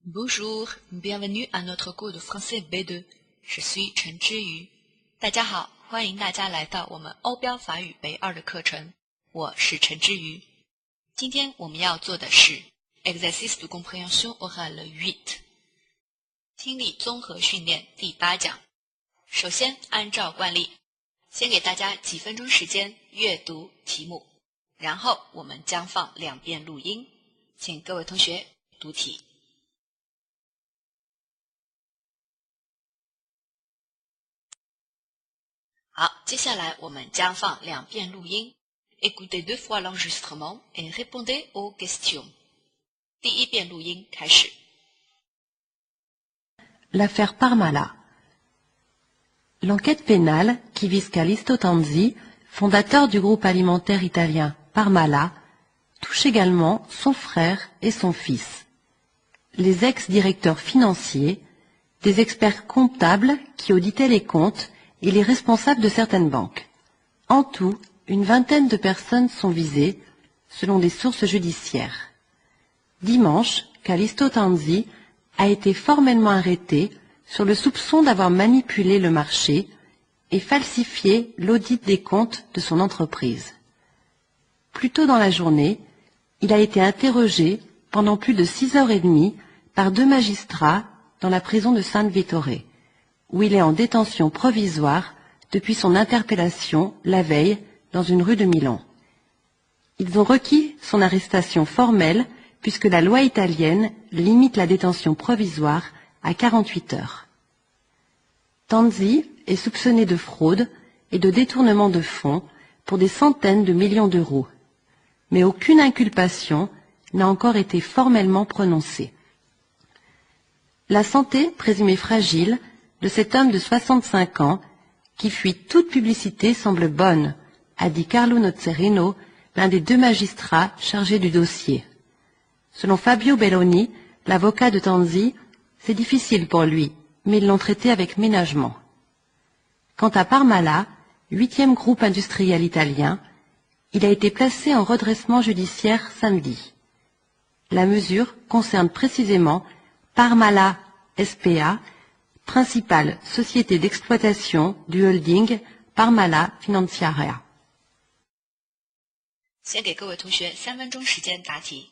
Bonjour, bienvenue à notre cours de français B2. Je suis陈之瑜。大家好，欢迎大家来到我们欧标法语B2的课程。我是陈之瑜。今天我们要做的是 Exercice de compréhension orale 8，听力综合训练第8讲。首先，按照惯例，先给大家几分钟时间阅读题目，然后我们将放2遍录音，请各位同学读题。好，接下来我们将放2遍录音。Écoutez 2 fois l'enregistrement et répondez aux questions. 第1遍录音开始。L'affaire Parmalat. L'enquête pénale qui vise Callisto Tanzi, fondateur du groupe alimentaire italien Parmalat, touche également son frère et son fils. Les ex-directeurs financiers, des experts comptables qui auditaient les comptes et les responsables de certaines banques. En tout, une vingtaine de personnes sont visées, selon des sources judiciaires. Dimanche, Callisto Tanzi a été formellement arrêté sur le soupçon d'avoir manipulé le marché et falsifié l'audit des comptes de son entreprise. Plus tôt dans la journée, il a été interrogé pendant plus de 6h30 par 2 magistrats dans la prison de San Vittore, où il est en détention provisoire depuis son interpellation la veille dans une rue de Milan. Ils ont requis son arrestation formelle puisque la loi italienne limite la détention provisoire à 48 heures. Tanzi est soupçonné de fraude et de détournement de fonds pour des centaines de millions d'euros, mais aucune inculpation n'a encore été formellement prononcée. La santé présumée fragile de cet homme de 65 ans, qui fuit toute publicité, semble bonne, a dit Carlo Nocerino, l'un des 2 magistrats chargés du dossier. Selon Fabio Belloni, l'avocat de Tanzi, c'est difficile pour lui, mais ils l'ont traité avec ménagement. Quant à Parmalat, 8e groupe industriel italien, il a été placé en redressement judiciaire samedi. La mesure concerne précisément Parmalat SPA, principale société d'exploitation du holding Parmalat Finanziaria. 先给各位同学3分钟时间答题。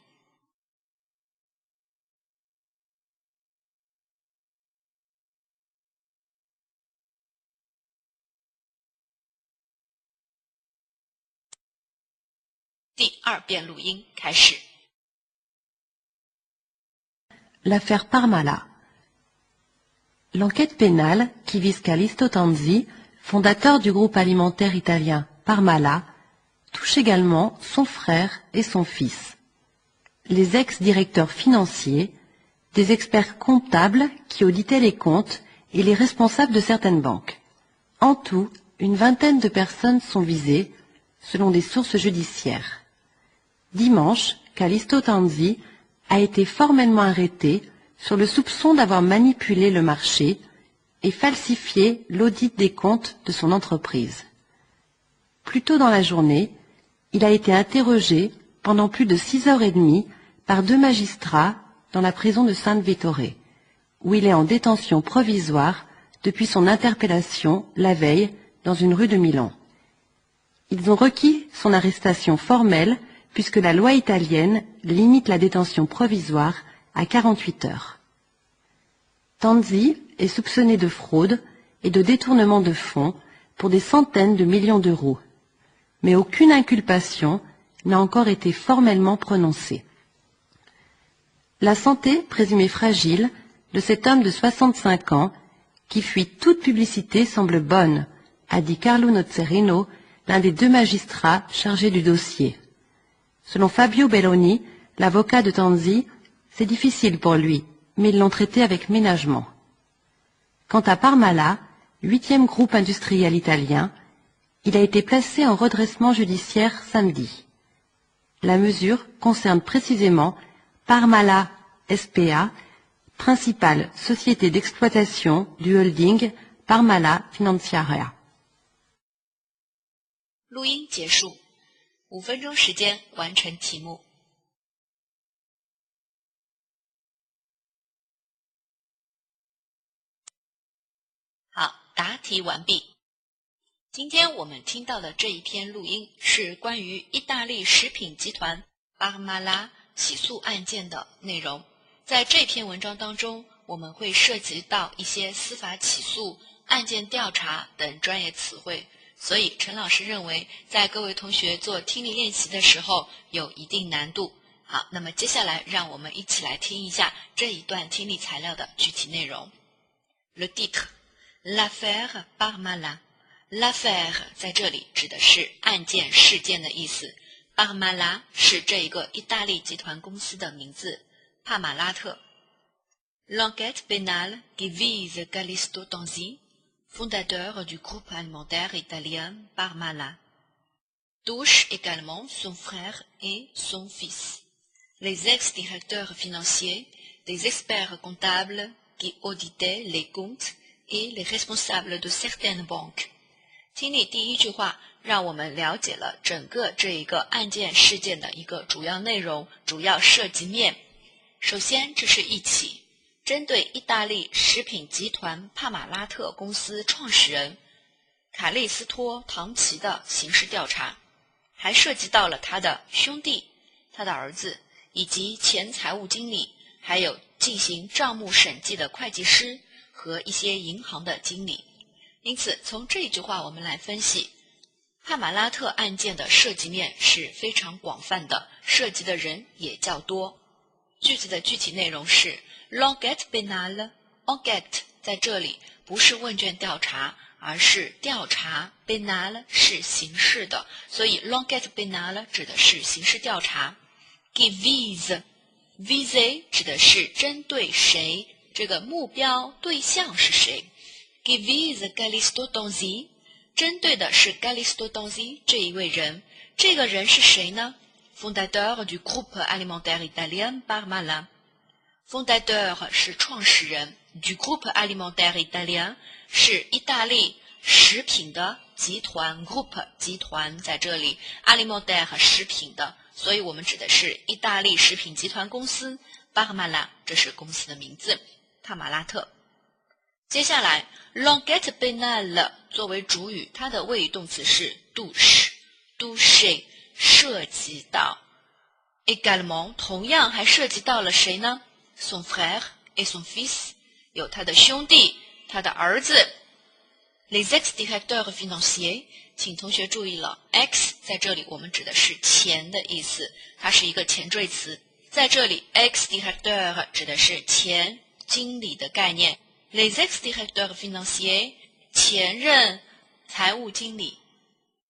第2遍录音开始。L'affaire Parmalat. L'enquête pénale qui vise Callisto Tanzi, fondateur du groupe alimentaire italien Parmalat, touche également son frère et son fils. Les ex-directeurs financiers, des experts comptables qui auditaient les comptes et les responsables de certaines banques. En tout, une vingtaine de personnes sont visées, selon des sources judiciaires. Dimanche, Callisto Tanzi a été formellement arrêté sur le soupçon d'avoir manipulé le marché et falsifié l'audit des comptes de son entreprise. Plus tôt dans la journée, il a été interrogé pendant plus de 6h30 par 2 magistrats dans la prison de San Vittore, où il est en détention provisoire depuis son interpellation la veille dans une rue de Milan. Ils ont requis son arrestation formelle puisque la loi italienne limite la détention provisoire à 48 heures. Tanzi est soupçonné de fraude et de détournement de fonds pour des centaines de millions d'euros, mais aucune inculpation n'a encore été formellement prononcée. La santé présumée fragile de cet homme de 65 ans, qui fuit toute publicité, semble bonne, a dit Carlo Nocerino, l'un des 2 magistrats chargés du dossier. Selon Fabio Belloni, l'avocat de Tanzi, c'est difficile pour lui, mais ils l'ont traité avec ménagement. Quant à Parmalat, 8e groupe industriel italien, il a été placé en redressement judiciaire samedi. La mesure concerne précisément Parmalat SPA, principale société d'exploitation du holding Parmalat Finanziaria. 录音结束，5分钟时间完成题目。答题完毕。今天我们听到的这一篇录音是关于意大利食品集团巴尔马拉起诉案件的内容。在这篇文章当中，我们会涉及到一些司法起诉、案件调查等专业词汇，所以陈老师认为在各位同学做听力练习的时候有一定难度。好，那么接下来让我们一起来听一下这一段听力材料的具体内容。Le titre, l'affaire Parmalat。L'affaire 在这里指的是案件、事件的意思。Parmalat 是这一个意大利集团公司的名字，帕马拉特。L'enquête pénale qui vise Callisto Tanzi, fondateur du groupe alimentaire italien Parmalat, touche également son frère et son fils, les ex-directeurs financiers, des experts comptables qui auditaient les comptes et les responsables de certaines banques。听力第一句话，让我们了解了整个这一个案件事件的一个主要内容、主要涉及面。首先，这是一起针对意大利食品集团帕马拉特公司创始人卡利斯托·唐奇的刑事调查，还涉及到了他的兄弟、他的儿子以及前财务经理，还有进行账目审计的会计师和一些银行的经理。因此，从这一句话我们来分析，帕马拉特案件的涉及面是非常广泛的，涉及的人也较多。句子的具体内容是 l'enquête pénale。enquête 在这里不是问卷调查，而是调查。pénale 是刑事的，所以 l'enquête pénale 指的是刑事调查。qui vise 指的是针对谁，这个目标对象是谁。qui vise Callisto Tanzi 针对的是 Callisto Tanzi 这一位人，这个人是谁呢？ Fondateur du groupe alimentaire italien Parmalat。 Fondateur 是创始人， du groupe alimentaire italien 是意大利食品的集团， group 集团在这里， alimentaire 食品的，所以我们指的是意大利食品集团公司 Parmalat， 这是公司的名字，帕马拉特。接下来 l'enquête pénale 作为主语，它的谓语动词是 touche， 涉及到。 également 同样还涉及到了谁呢？ son frère et son fils 有他的兄弟，他的儿子。 les ex-directeurs financiers 请同学注意了， ex 在这里我们指的是前的意思，它是一个前缀词，在这里 ex-directeur 指的是前经理的概念。Les ex-directeurs financiers 前任财务经理。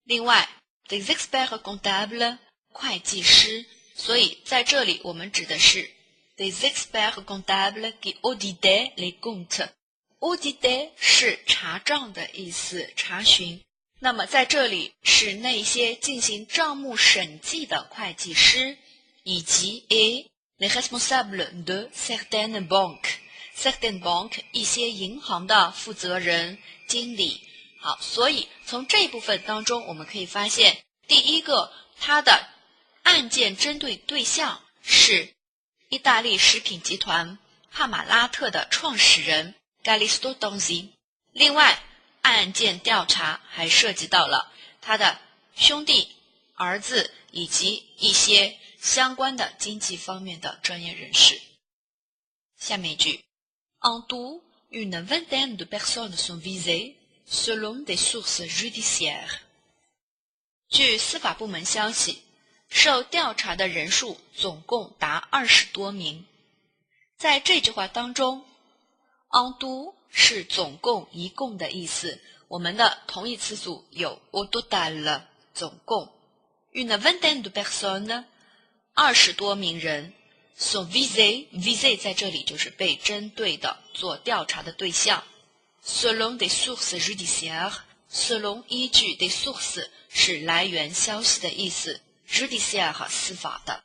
另外 des experts comptables 会计师，所以在这里我们指的是 des experts comptables qui auditaient les comptes。 auditer 是查账的意思，查询。那么在这里是那些进行账目审计的会计师，以及 et les responsables de certaines banques。certaines banques 一些银行的负责人、经理。好，所以从这一部分当中我们可以发现，第一个，它的案件针对对象是意大利食品集团帕马拉特的创始人 Callisto Tanzi。 另外，案件调查还涉及到了他的兄弟、儿子以及一些相关的经济方面的专业人士。下面一句En tout, une vingtaine de personnes sont visées, selon des sources judiciaires. 据司法部门消息，受调查的人数总共达20多名。在这句话当中 en tout 是总共、一共的意思，我们的同义词组有 au total 总共。une vingtaine de personnes 20多名人。sont visés 在这里就是被针对的，做调查的对象。selon des sources judiciaires selon 依据 des sources 是来源消息的意思， judiciaire 司法的。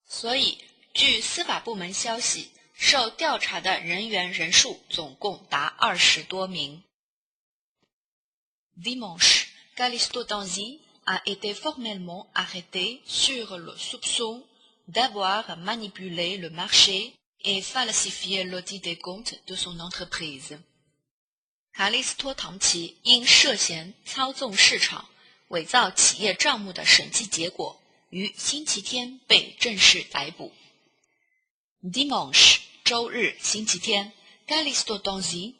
所以据司法部门消息，受调查的人员人数总共达20多名。Dimanche, Callisto Tanzi a été formellement arrêté sur le soupçon d'avoir manipulé le marché et falsifié l'audit des comptes de son entreprise. 卡利斯托唐奇因涉嫌操纵市场、伪造企业账目的审计结果，于星期天被正式逮捕。Dimanche 周日星期天 Calisto Tanzi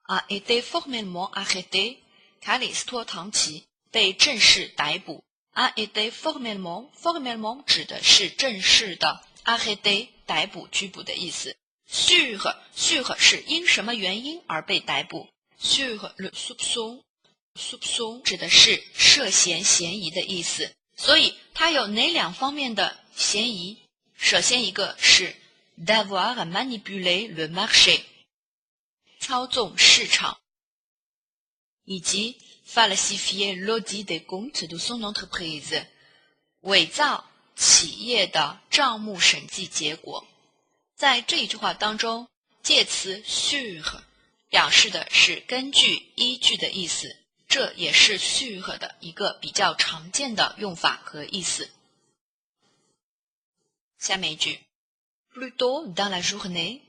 a été formellement arrêté。卡里斯托唐奇被正式逮捕。a été formellement 指的是正式的 arrêté 逮捕拘捕的意思。sur 是因什么原因而被逮捕。sur le soupçon 指的是涉嫌嫌疑的意思。所以它有哪两方面的嫌疑？首先一个是 d'avoir manipulé le marché 操纵市场，以及 falsifier l'audit des comptes de son entreprise 伪造企业的账目审计结果。在这一句话当中，介词 sur 表示的是根据、依据的意思，这也是 sur 的一个比较常见的用法和意思。下面一句 Plus tôt dans la journée,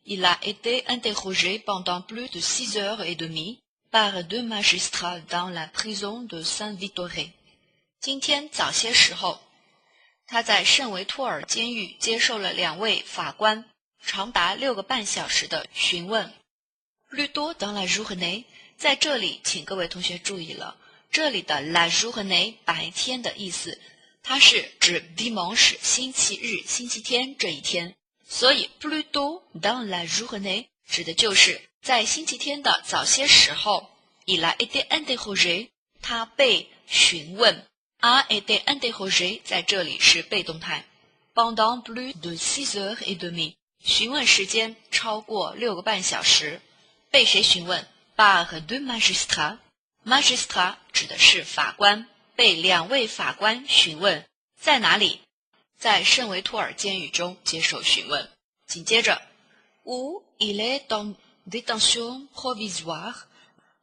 il a été interrogé pendant plus de 6h30 par 2 magistrats dans la prison de Saint-Victoré。今天早些时候，他在圣维托尔监狱接受了2位法官长达6个半小时的询问。Plus tôt dans la journée， 在这里请各位同学注意了，这里的 la journée 白天的意思，它是指 dimanche 星期日、星期天这一天，所以 plus tôt dans la journée 指的就是在星期天的早些时候。il a été interrogé， 他被询问。a été interrogé 在这里是被动态。pendant plus de 6h30， 询问时间超过6个半小时。被谁询问？ par 2 magistrats， magistrat 指的是法官，被2位法官询问。在哪里？在圣维托尔监狱中接受询问。紧接着 où il est en détention provisoire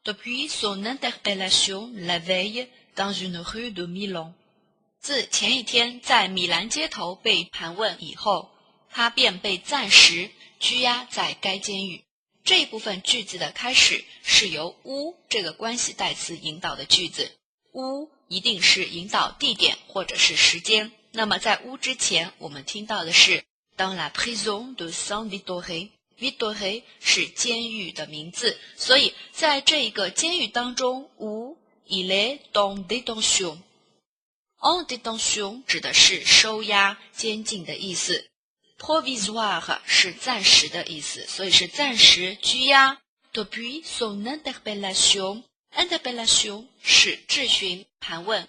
depuis son interpellation la veille dans une rue de Milan。 自前一天在米兰街头被盘问以后，他便被暂时拘押在该监狱。这一部分句子的开始是由 où 这个关系代词引导的句子。où 一定是引导地点或者是时间。那么在 où 之前，我们听到的是 dans la prison de Saint-Victoré。Victoré 是监狱的名字，所以在这一个监狱当中 où il est en détention。en détention 指的是收押、监禁的意思。provisoire 是暂时的意思，所以是暂时拘押。depuis son interpellation 是质询、盘问。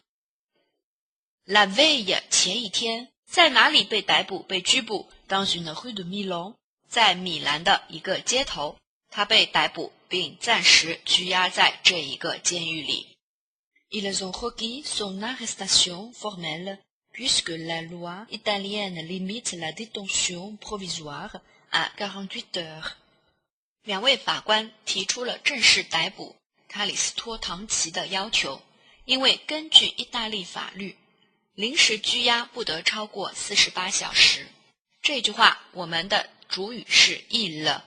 la veille 前一天，在哪里被逮捕、被拘捕？ dans une rue de Milan， 在米兰的一个街头，他被逮捕并暂时拘押在这一个监狱里。Ils ont requis son arrestation formelle puisque la loi italienne limite la détention provisoire à 48 heures。 2位法官提出了正式逮捕卡里斯托唐奇的要求，因为根据意大利法律，临时拘押不得超过48小时。这句话我们的主语是 il。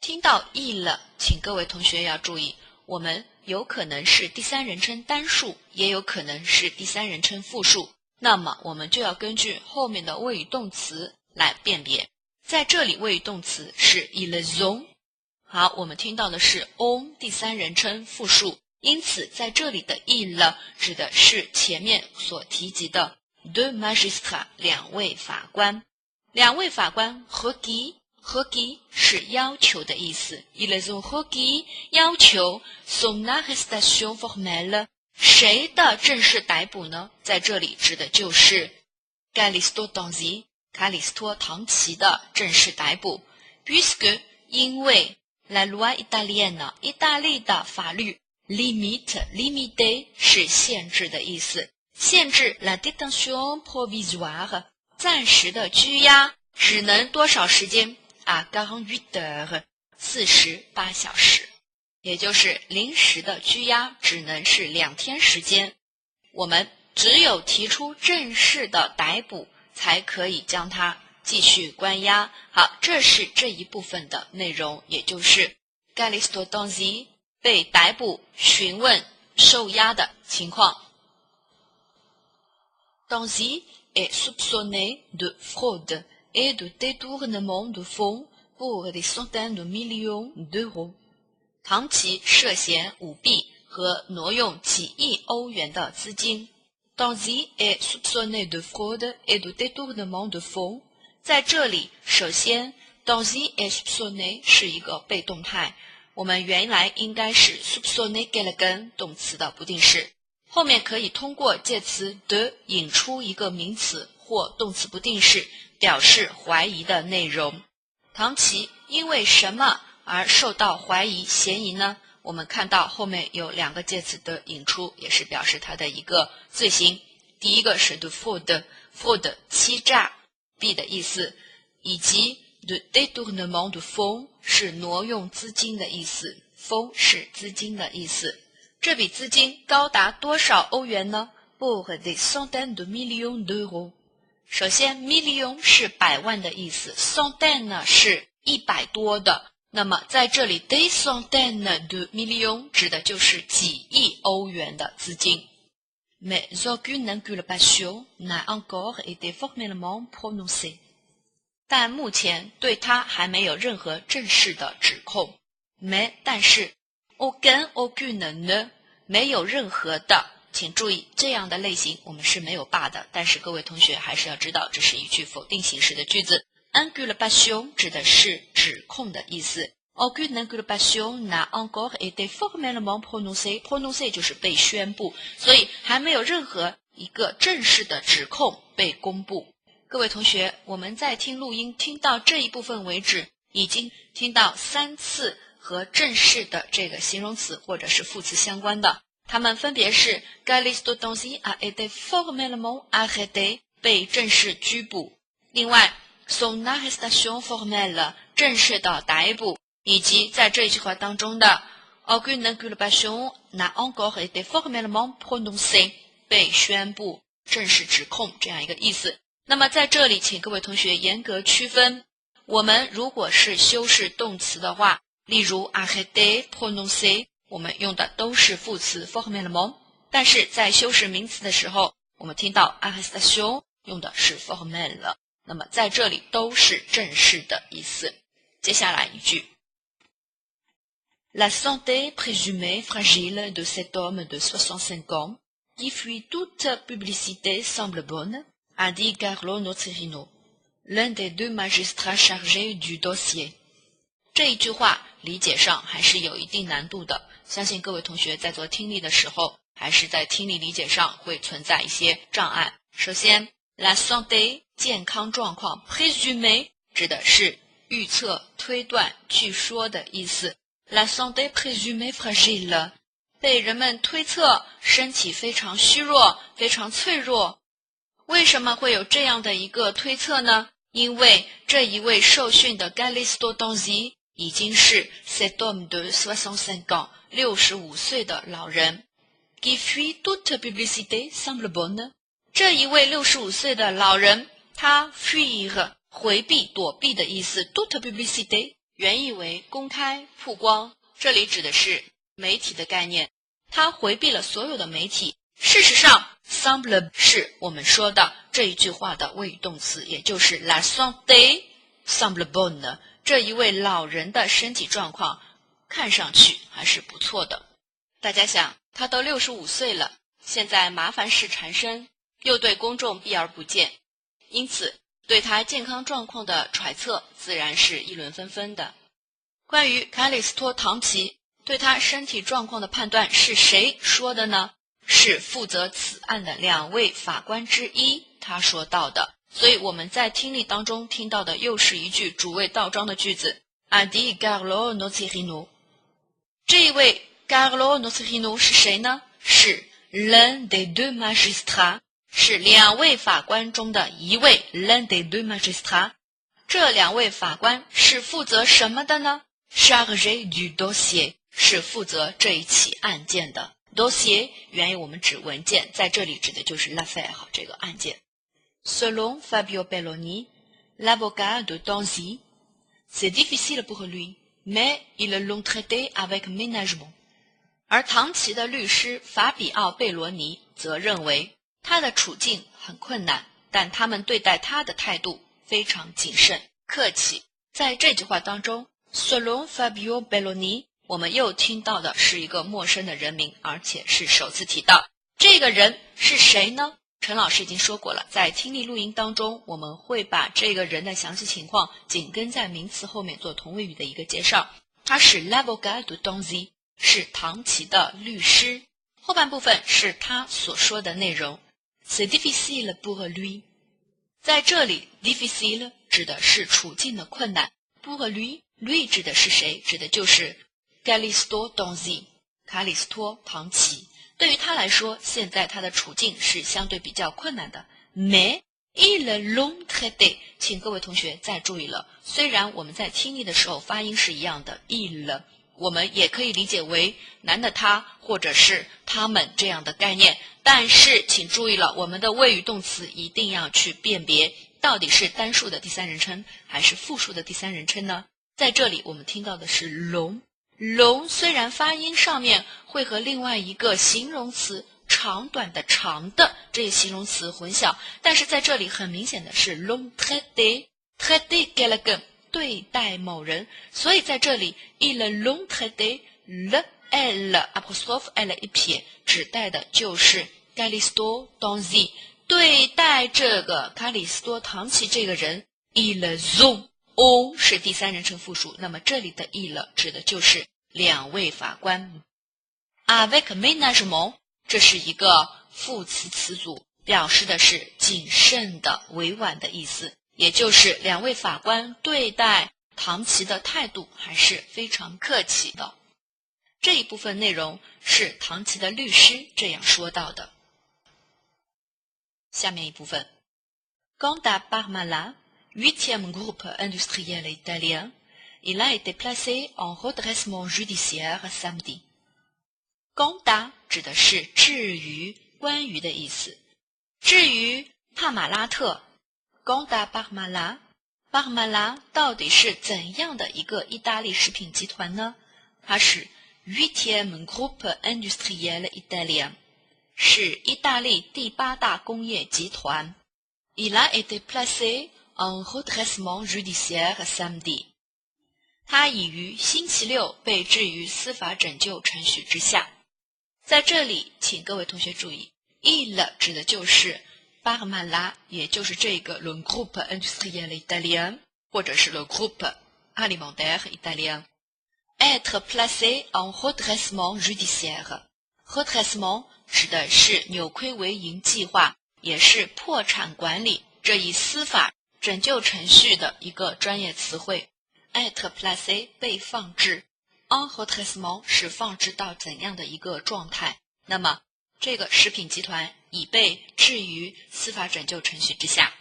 听到 il， 请各位同学要注意，我们有可能是第三人称单数，也有可能是第三人称复数，那么我们就要根据后面的谓语动词来辨别。在这里谓语动词是 ils ont。 好，我们听到的是 on 第三人称复数，因此在这里的 il 指的是前面所提及的 deux magistrats 2位法官。2位法官 requis 是要求的意思。ils ont requis 要求 son arrestation formelle， 谁的正式逮捕呢？在这里指的就是 Calisto Tanzi 卡里斯托唐奇的正式逮捕。puisque 因为 la loi italienne 意大利的法律 limite 是限制的意思，限制 la détention provisoire 暂时的拘押只能多少时间啊？48 heures 48小时，也就是临时的拘押只能是2天时间。我们只有提出正式的逮捕，才可以将它继续关押。好，这是这一部分的内容，也就是 Calixto Donzi 被逮捕、询问、受押的情况。Donzi est soupçonné de fraude et de détournement de fonds pour des centaines de millions d'euros。唐奇涉嫌舞弊和挪用几亿欧元的资金。Donzi est soupçonné de fraude et de détournement de fonds。在这里，首先 Donzi est soupçonné 是一个被动态，我们原来应该是 soupçonné 给了根动词的不定式，后面可以通过介词 de 引出一个名词或动词不定式，表示怀疑的内容。唐奇因为什么而受到怀疑嫌疑呢？我们看到后面有两个介词的引出，也是表示它的一个罪行。第一个是 de fraude 欺诈弊的意思，以及 de détournement de fonds 是挪用资金的意思， fonds 是资金的意思。这笔资金高达多少欧元呢？ pour des centaines de millions d'euros。 首先 million 是百万的意思， centaine 呢是100多的，那么在这里 des centaines de millions 指的就是几亿欧元的资金。 Mais aucune inculpation n'a encore été formellement prononcée。 但目前对他还没有任何正式的指控。 Mais 但是 aucune ne 没有任何的，请注意这样的类型我们是没有罢的，但是各位同学还是要知道这是一句否定形式的句子。 inculpation 指的是指控的意思， aucune inculpation n'a encore été formellement prononcée， prononcée 就是被宣布，所以还没有任何一个正式的指控被公布。各位同学，我们在听录音听到这一部分为止，已经听到3次和正式的这个形容词或者是副词相关的，它们分别是 Calixto Donzi a été formellement arrêté 被正式拘捕，另外 son arrestation formelle 正式的逮捕，以及在这一句话当中的 aucune inculpation n'a encore été formellement prononcée 被宣布正式指控这样一个意思。那么在这里请各位同学严格区分，我们如果是修饰动词的话，例如 arrêter prononcer 我们用的都是副词 formellement， 但是在修饰名词的时候，我们听到 arrestation 用的是 formelle， 那么在这里都是正式的意思。接下来一句 La santé présumée fragile de cet homme de 65 ans qui fuit toute publicité semble bonne a dit Carlo Nocerino, l'un des 2 magistrats chargés du dossier。 这一句话理解上还是有一定难度的，相信各位同学在做听力的时候，还是在听力理解上会存在一些障碍。首先 La santé 健康状况， présumé 指的是预测、推断、据说的意思。 La santé présumée fragile 被人们推测身体非常虚弱、非常脆弱。为什么会有这样的一个推测呢？因为这一位受训的 Calixto Donzi 已经是 cet homme de 65 ans 65岁的老人。 Qui fuit toute publicité semble bonne 这一位65岁的老人，他 fuir 回避、躲避的意思， toute publicité 原意为公开、曝光，这里指的是媒体的概念，他回避了所有的媒体。事实上 semble 是我们说的这一句话的谓语动词，也就是 la santé semble bonne， 这一位老人的身体状况看上去还是不错的。大家想，他都65岁了，现在麻烦事缠身，又对公众避而不见，因此对他健康状况的揣测自然是议论纷纷的。关于卡里斯托唐奇对他身体状况的判断是谁说的呢？是负责此案的2位法官之一他说到的，所以我们在听力当中听到的又是一句主谓倒装的句子 a dit Carlo Nocerino。 这一位 Carlo Nocerino 是谁呢？是 l'un des 2 magistrats， 是2位法官中的一位 l'un des 2 magistrats。 这2位法官是负责什么的呢？ chargé du dossier 是负责这一起案件的。dossier 原意我们指文件，在这里指的就是 l'affaire 这个案件。 Selon Fabio Belloni, l'avocat de Donzi, c'est difficile pour lui mais ils l'ont traité avec ménagement。而唐琪的律师法比奥·贝罗尼则认为他的处境很困难，但他们对待他的态度非常谨慎、客气。在这句话当中 ，Selon Fabio Belloni， 我们又听到的是一个陌生的人名，而且是首次提到。这个人是谁呢？陈老师已经说过了，在听力录音当中，我们会把这个人的详细情况紧跟在名词后面做同位语的一个介绍。他是 l'avocat de Tanzi， 是唐琪的律师。后半部分是他所说的内容。C'est difficile pour lui。在这里 difficile 指的是处境的困难 pour lui 指的是谁？指的就是 Callisto Tanzi， 卡里斯托唐琪。对于他来说，现在他的处境是相对比较困难的。Mais ils l'ont traité， 请各位同学再注意了，虽然我们在听力的时候发音是一样的 ils， 我们也可以理解为男的他或者是他们这样的概念，但是请注意了，我们的谓语动词一定要去辨别到底是单数的第三人称还是复数的第三人称呢？在这里我们听到的是龙，龙虽然发音上面会和另外一个形容词长短的长的这一形容词混淆，但是在这里很明显的是 l'ont traité quelqu'un， 对待某人，所以在这里 ils l'ont traité le l apostrophe l 一撇指代的就是 Callisto Tanzi， 对待这个卡里斯多唐琪这个人 ils ont 是第三人称复数，那么这里的 ils 指的就是两位法官。avec ménagement 这是一个副词词组，表示的是谨慎的、委婉的意思，也就是两位法官对待唐琪的态度还是非常客气的。这一部分内容是唐琪的律师这样说到的。下面一部分 Quant à Parmalat, 8e groupe industriel italien, il a été placé en redressement judiciaire samedi。Quant à 指的是至于、关于的意思。至于帕马拉特 Quant à Parmalat， Parmalat 到底是怎样的一个意大利食品集团呢？它是 8e groupe industriel italien， 是意大利第8大工业集团。Il a été placé en redressement judiciaire samedi。他已于星期六被置于司法拯救程序之下。在这里，请各位同学注意 ，il 指的就是 Parmalat， 也就是这个 le groupe industriel italien， 或者是 le groupe alimentaire italien。être placé en redressement judiciaire。redressement 指的是扭亏为盈计划，也是破产管理这一司法拯救程序的一个专业词汇。être placé 被放置 en redressement 是放置到怎样的一个状态？那么这个食品集团已被置于司法拯救程序之下。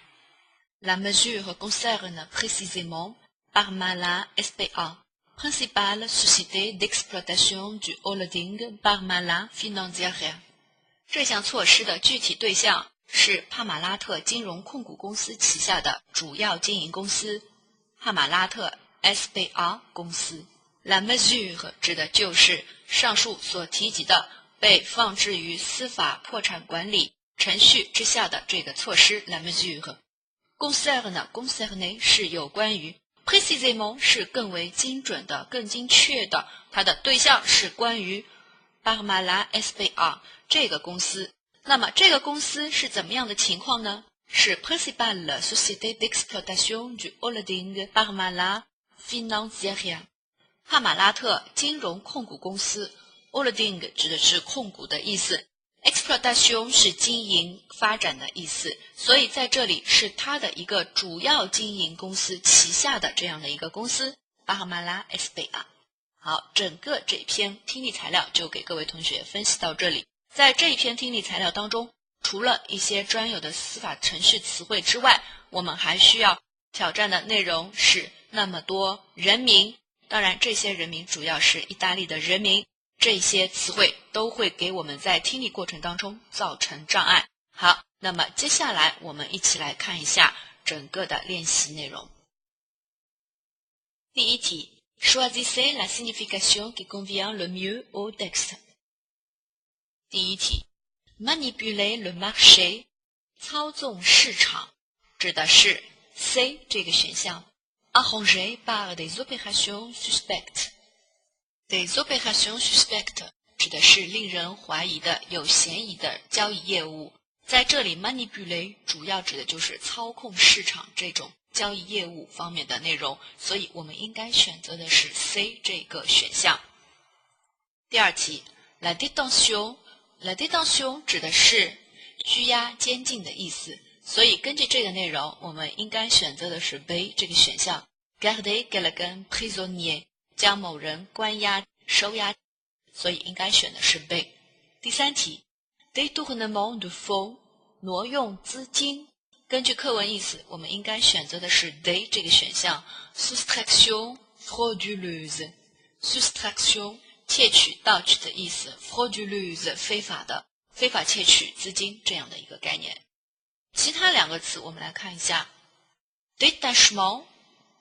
La mesure concerne précisément Parmalat S.p.A. principale société d'exploitation du holding Parmalat Financière。这项措施的具体对象是帕马拉特金融控股公司旗下的主要经营公司帕马拉特 S.p.A. 公司。La mesure 指的就是上述所提及的被放置于司法破产管理程序之下的这个措施 La mesure。 concerne 是有关于， précisément 是更为精准的、更精确的，它的对象是关于 Parmalat S.p.A. 这个公司。那么这个公司是怎么样的情况呢？是 principale société d'exploitation du holding Parmalat Financière。帕马拉特金融控股公司 holding 指的是控股的意思， exploitation 是经营发展的意思，所以在这里是它的一个主要经营公司旗下的这样的一个公司 Parmalat S.p.A. 好，整个这篇听力材料就给各位同学分析到这里。在这一篇听力材料当中，除了一些专有的司法程序词汇之外，我们还需要挑战的内容是那么多人名，当然这些人名主要是意大利的人名，这些词汇都会给我们在听力过程当中造成障碍。好，那么接下来我们一起来看一下整个的练习内容。第一题 Choisissez la signification qui convient le mieux au texte. 第一题 ，manipuler le marché 操纵市场指的是 C 这个选项 ，arrangé par des opérations suspectes。des opérations suspectes 指的是令人怀疑的、有嫌疑的交易业务。在这里 manipuler 主要指的就是操控市场这种交易业务方面的内容，所以我们应该选择的是 C 这个选项。第二题 ，la détention。la détention 指的是拘押、监禁的意思，所以根据这个内容，我们应该选择的是 B 这个选项 ，garder quelqu'un prisonnier 将某人关押、收押，所以应该选的是 B。第三题 ，détournement de fonds 挪用资金。根据课文意思，我们应该选择的是 D 这个选项 ，soustraction frauduleuse。soustraction 窃取、盗取的意思 ，frauduleuse 非法的、非法窃取资金这样的一个概念。其他两个词我们来看一下 ，détachement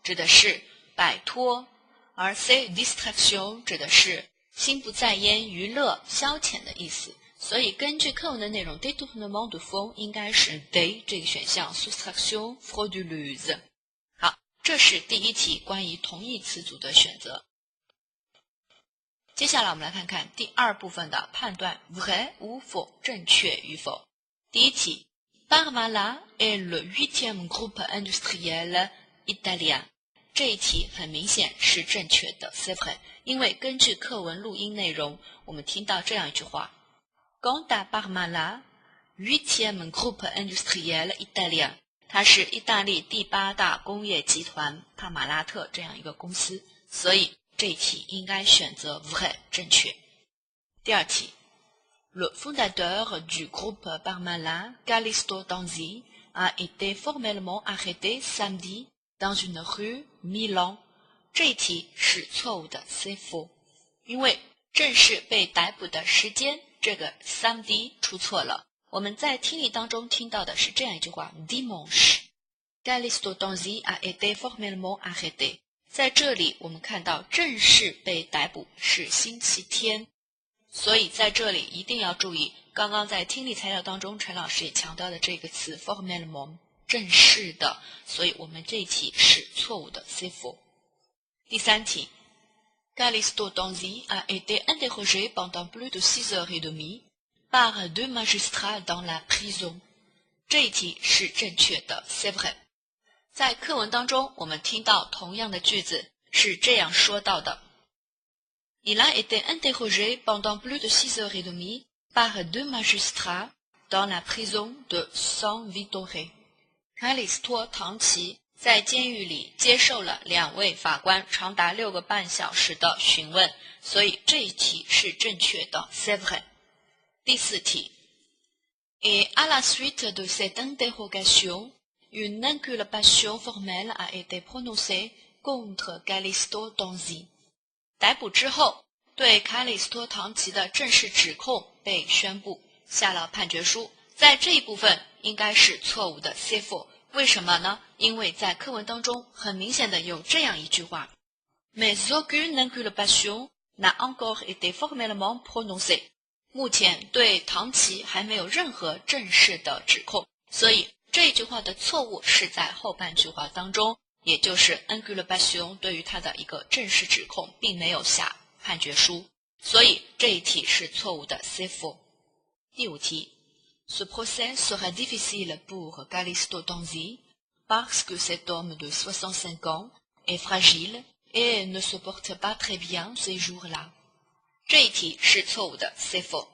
指的是摆脱，而 c'est distraction 指的是心不在焉、娱乐、消遣的意思。所以根据课文的内容 détournement de fonds 应该是 D 这个选项 soustraction frauduleuse。好，这是第一题关于同义词组的选择。接下来我们来看看第二部分的判断 vrai ou faux 正确与否。第一题 Parmalat est le 8e groupe industriel italien。这一题很明显是正确的 c'est vrai， 因为根据课文录音内容，我们听到这样一句话 Quant à Parmalat, 8e groupe industriel italien， 它是意大利第8大工业集团帕马拉特这样一个公司，所以这一题应该选择 vrai 正确。第二题 Le fondateur du groupe Parmalat, Callisto Tanzi, a été formellement arrêté samedi dans une rue Milan。 这一题是错误的 c'est faux， 因为正式被逮捕的时间这个 samedi 出错了。我们在听力当中听到的是这样一句话 dimanche Callisto Tanzi a été formellement arrêté。 在这里我们看到正式被逮捕是星期天，所以在这里一定要注意刚刚在听力材料当中陈老师也强调的这个词 formellement 正式的，所以我们这一题是错误的 c'est faux。 第三题 Callisto Tanzi a été interrogé pendant plus de 6h30 par 2 magistrats dans la prison。 这一题是正确的 c'est vrai。 在课文当中我们听到同样的句子是这样说到的 Il a été interrogé pendant plus de 6h30 par 2 magistrats dans la prison de San Vittore。 凯里斯托·唐奇在监狱里接受了2位法官长达6个半小时的询问，所以这一题是正确的 c'est vrai。 第四题 Et à la suite de cette interrogation, une inculpation formelle a été prononcée contre Callisto Tanzi。 逮捕之后，对凯里斯托·唐奇的正式指控被宣布，下了判决书。在这一部分应该是错误的 c'est faux。 为什么呢？因为在课文当中很明显的有这样一句话 Mais aucune inculpation n'a encore été formellement prononcée。 目前对唐奇还没有任何正式的指控，所以这句话的错误是在后半句话当中，也就是 inculpation 对于他的一个正式指控并没有下判决书，所以这一题是错误的 c'est faux。 第五题 Ce procès sera difficile pour Callisto Tanzi parce que cet homme de 65 ans est fragile et ne se porte pas très bien ces jours-là。 这一题是错误的 c'est faux。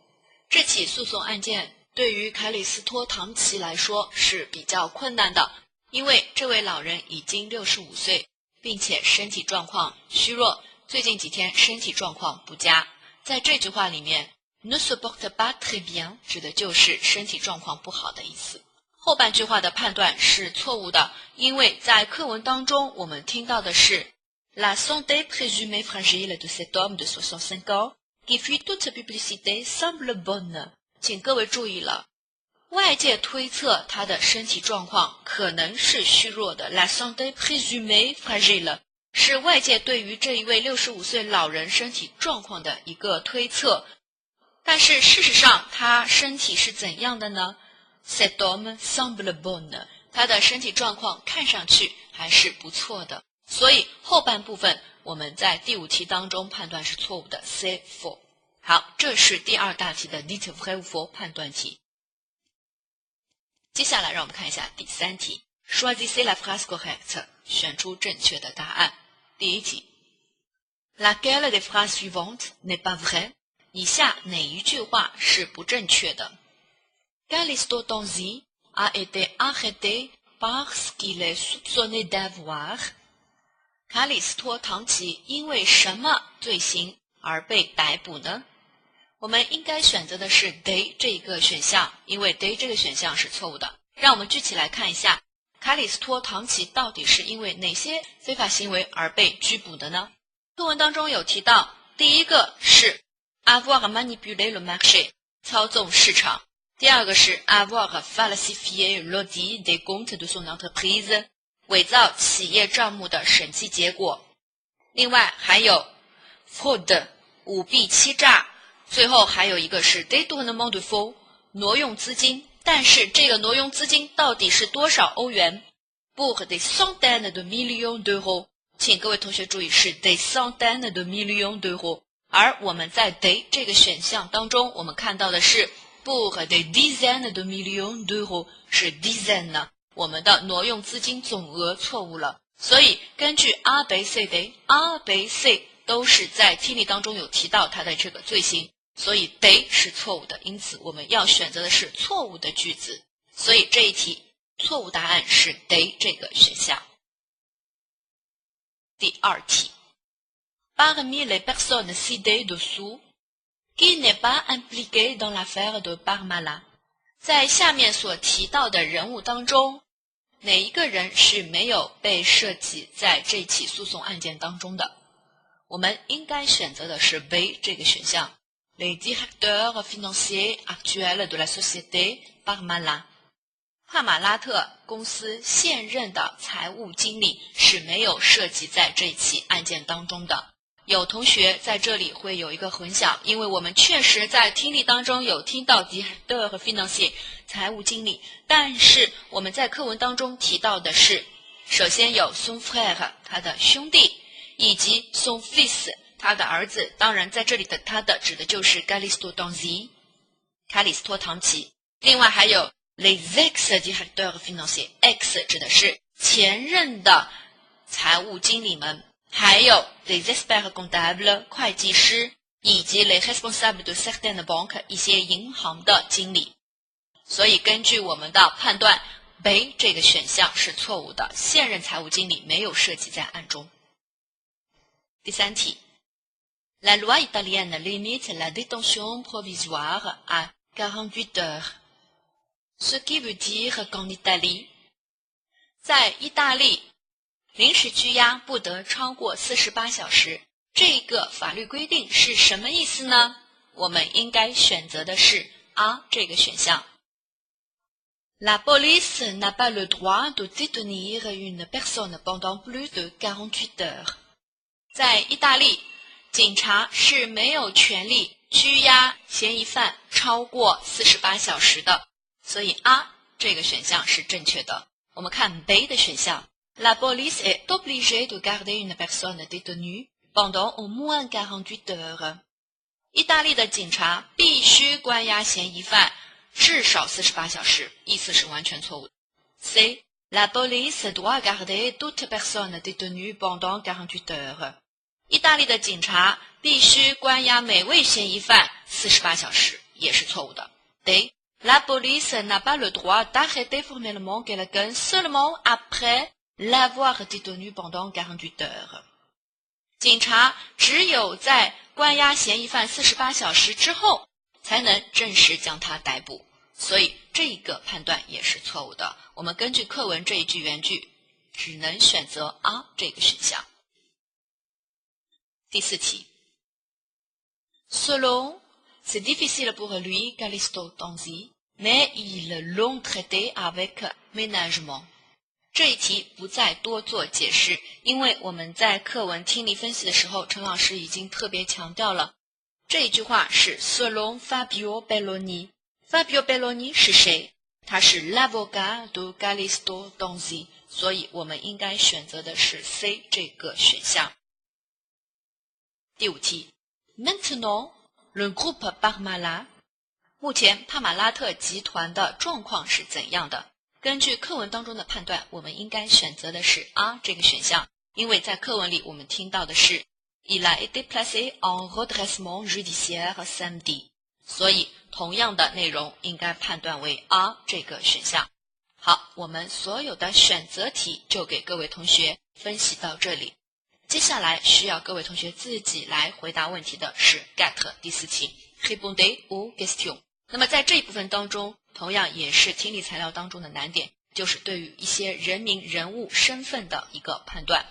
这起诉讼案件对于凯里斯托·唐奇来说是比较困难的，因为这位老人已经65岁，并且身体状况虚弱，最近几天身体状况不佳。在这句话里面 ne se porte pas très bien 指的就是身体状况不好的意思。后半句话的判断是错误的，因为在课文当中我们听到的是 La santé présumée fragile de cet homme de 65 ans qui fuit toute publicité semble bonne。 请各位注意了，外界推测他的身体状况可能是虚弱的 La santé présumée fragile 是外界对于这一位65岁老人身体状况的一个推测。但是事实上他身体是怎样的呢？ Cet homme semble bon， 他的身体状况看上去还是不错的，所以后半部分我们在第5题当中判断是错误的 C'est faux。 好，这是第2大题的 Dites vrai ou faux 判断题。接下来让我们看一下第3题， Choisissez la phrase correcte， 选出正确的答案。第1题， Laquelle des phrases suivantes n'est pas vraie？ 以下哪一句话是不正确的？ Callisto Tanzi a été arrêté parce qu'il est soupçonné d'avoir。 卡里斯托唐奇因为什么罪行而被逮捕呢？我们应该选择的是 they 这个选项，因为 they 这个选项是错误的。让我们具体来看一下，卡里斯托唐奇到底是因为哪些非法行为而被拘捕的呢？课文当中有提到，第一个是 avoir manipulé le marché， 操纵市场；第二个是 avoir falsifié l'audit des comptes de son entreprise， 伪造企业账目的审计结果；另外还有 fraude 舞弊欺诈；最后还有一个是 détournement de fonds 挪用资金。但是这个挪用资金到底是多少欧元？ pour des centaines de millions d'euros， 请各位同学注意是 des centaines de millions d'euros， 而我们在 des 这个选项当中我们看到的是 pour des dizaines de millions d'euros， 是 dizaines 呢，我们的挪用资金总额错误了。所以根据 A B C D，A B C 都是在听力当中有提到它的这个罪行，所以 they 是错误的，因此我们要选择的是错误的句子。所以这一题错误答案是 they 这个选项。第2题 Parmi les personnes citées dessous, qui n'est pas impliqué dans l'affaire de Parmalat？ 在下面所提到的人物当中，哪一个人是没有被涉及在这起诉讼案件当中的？我们应该选择的是 B 这个选项。Les directeurs financiers actuels de la société Parmalat， 帕马拉特公司现任的财务经理是没有涉及在这起案件当中的。有同学在这里会有一个混淆，因为我们确实在听力当中有听到 directeur 和 financier 财务经理，但是我们在课文当中提到的是，首先有 son frère 他的兄弟，以及 son fils他的儿子，当然在这里的他的指的就是 Callisto Tanzi 卡里斯托唐奇。另外还有 les ex-directeurs financiers， ex 指的是前任的财务经理们，还有 les experts comptables 会计师，以及 les responsables de certaines banques 一些银行的经理。所以根据我们的判断 B 这个选项是错误的，现任财务经理没有涉及在案中。第3题La loi italienne limite la détention provisoire à 48 heures, ce qui veut dire qu'en Italie， 在意大利，临时拘押不得超过48小时。这个法律规定是什么意思呢？我们应该选择的是 A 这个选项。La police n'a pas le droit de détenir une personne pendant plus de 48 heures。在意大利，警察是没有权利拘押嫌疑犯超过48小时的，所以 A 这个选项是正确的。我们看 B 的选项 La police est obligée de garder une personne détenue pendant au moins 48 heures。 意大利的警察必须关押嫌疑犯至少48小时，意思是完全错误的。 C La police doit garder toute personne détenue pendant 48 heures。意大利的警察必须关押每位嫌疑犯48小时，也是错误的。D. La police n'a pas le droit d'arrêter formellement quelqu'un seulement après l'avoir détenu pendant 48 heures。 警察只有在关押嫌疑犯48小时之后，才能正式将他逮捕，所以这个判断也是错误的。我们根据课文这一句原句，只能选择 A 这个选项。第4题 Selon, c'est difficile pour lui, Callisto Tanzi, mais ils l'ont traité avec ménagement。这一题不再多做解释，因为我们在课文听力分析的时候，陈老师已经特别强调了。这一句话是 Selon Fabio Belloni。Fabio Belloni 是谁？他是 l'avocat de Callisto Donzi， 所以我们应该选择的是 C 这个选项。第5题 Maintenant, le groupe Parmalat。 目前帕马拉特集团的状况是怎样的？根据课文当中的判断，我们应该选择的是 A 这个选项，因为在课文里我们听到的是 Il a été placé en redressement judiciaire samedi， 所以同样的内容应该判断为 A 这个选项。好，我们所有的选择题就给各位同学分析到这里。接下来需要各位同学自己来回答问题的是 GET 第4题 Répondez aux questions。那么在这一部分当中，同样也是听力材料当中的难点，就是对于一些人名人物身份的一个判断。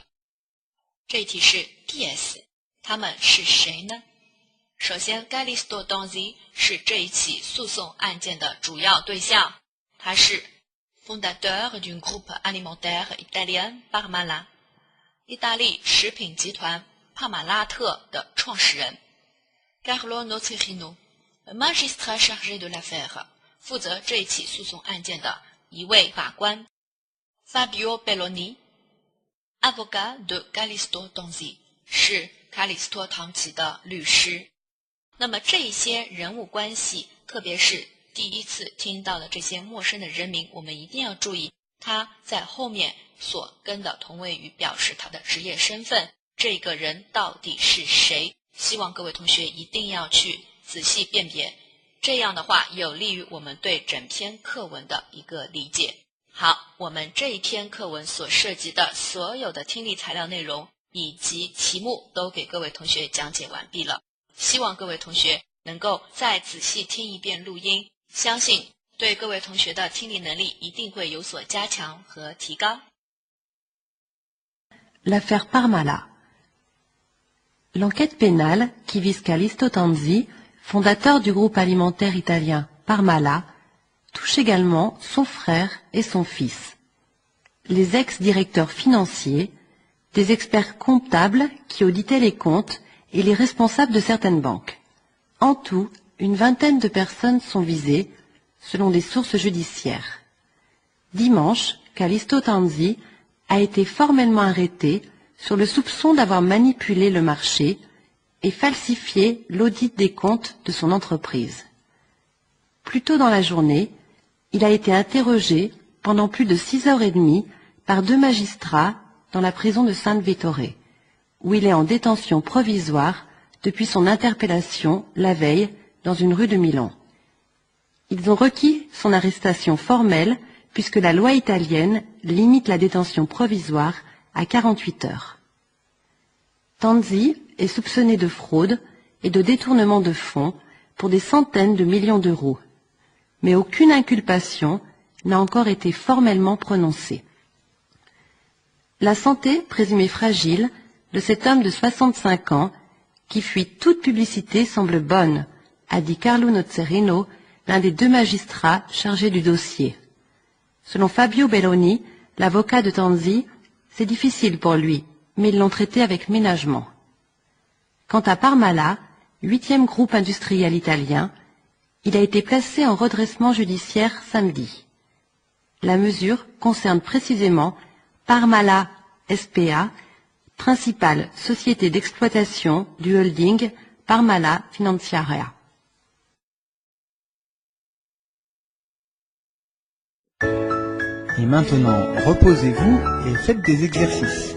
这一题是 Qui 他们是谁呢？首先 Callisto Donzi 是这一起诉讼案件的主要对象，他是 Fondateur du groupe alimentaire italien Parmalat， 意大利食品集团帕马拉特的创始人。 Carlo Nocerino，magistrat chargé de l'affaire， 负责这一起诉讼案件的一位法官。 Fabio Belloni，avocat de Callisto Donzi， 是卡里斯托唐奇的律师。那么这些人物关系，特别是第一次听到的这些陌生的人名，我们一定要注意他在后面所跟的同位语表示他的职业身份，这个人到底是谁？希望各位同学一定要去仔细辨别，这样的话有利于我们对整篇课文的一个理解。好，我们这一篇课文所涉及的所有的听力材料内容以及题目都给各位同学讲解完毕了，希望各位同学能够再仔细听一遍录音，相信对各位同学的听力能力一定会有所加强和提高。L'affaire Parmalat. L'enquête pénale qui vise Callisto Tanzi, fondateur du groupe alimentaire italien Parmalat, touche également son frère et son fils. Les ex-directeurs financiers, des experts comptables qui auditaient les comptes et les responsables de certaines banques. En tout, une vingtaine de personnes sont visées, selon des sources judiciaires. Dimanche, Callisto Tanzi a été formellement arrêté sur le soupçon d'avoir manipulé le marché et falsifié l'audit des comptes de son entreprise. Plus tôt dans la journée, il a été interrogé pendant plus de 6h30 par 2 magistrats dans la prison de San-Vittore, où il est en détention provisoire depuis son interpellation la veille dans une rue de Milan. Ils ont requis son arrestation formelle puisque la loi italienne limite la détention provisoire à 48 heures. Tanzi est soupçonné de fraude et de détournement de fonds pour des centaines de millions d'euros, mais aucune inculpation n'a encore été formellement prononcée. La santé présumée fragile de cet homme de 65 ans, qui fuit toute publicité, semble bonne, a dit Carlo Nocerino, l'un des 2 magistrats chargés du dossier. Selon Fabio Belloni, l'avocat de Tanzi, c'est difficile pour lui, mais ils l'ont traité avec ménagement. Quant à Parmalat, 8e groupe industriel italien, il a été placé en redressement judiciaire samedi. La mesure concerne précisément Parmalat SPA, principale société d'exploitation du holding Parmalat Financiaria. Et maintenant, reposez-vous et faites des exercices.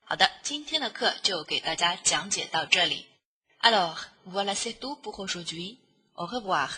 好的，今天的课就给大家讲解到这里。Alors, voilà c'est tout pour aujourd'hui. Au revoir.